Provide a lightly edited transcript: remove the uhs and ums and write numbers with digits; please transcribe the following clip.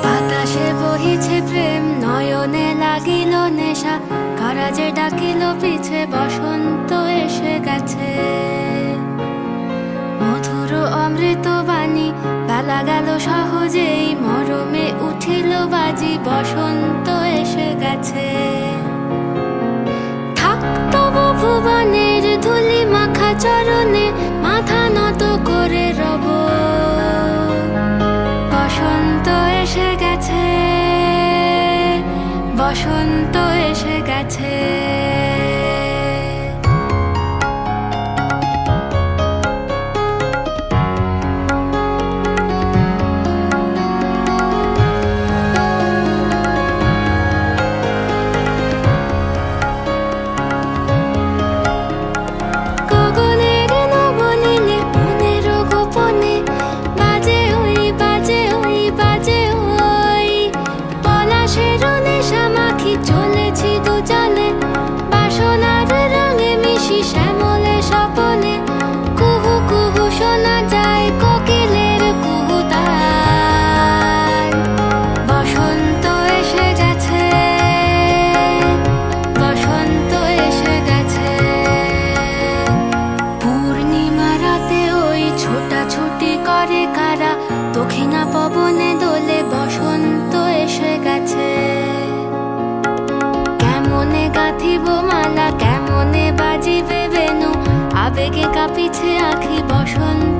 বাতাসে বহিছে প্রেম, নয়নে লাগিল নেশা, কারাজে ডাকিল পিছে, বসন্ত এসে গেছে। মধুর অমৃত বাণী, বেলা গেল সহজেই, মরমে উঠিল বাজি, বসন্ত এসে গেছে। থাক তবু ভুবনের ধুলি মাখা চরণে, মাথা নত করে রব। বসন্ত এসে গেছে, বসন্ত এসে গেছে। চলেছি দুজনে বাসনার রঙে মিশি, শ্যামলে স্বপনে কুহু কুহু শোনা যায় কোকিলের কুহুতান। বসন্ত এসে গেছে, বসন্ত এসে গেছে। পূর্ণিমা রাতে ওই ছোটাছুটি করে কারা, দক্ষিণা পবনে দোলে, বসন্ত এসে গেছে। কেমনে গাঁথিব মালা, কেমনে বাজিবে বেনু, আবেগে কাঁপিছে আঁখি, বসন্ত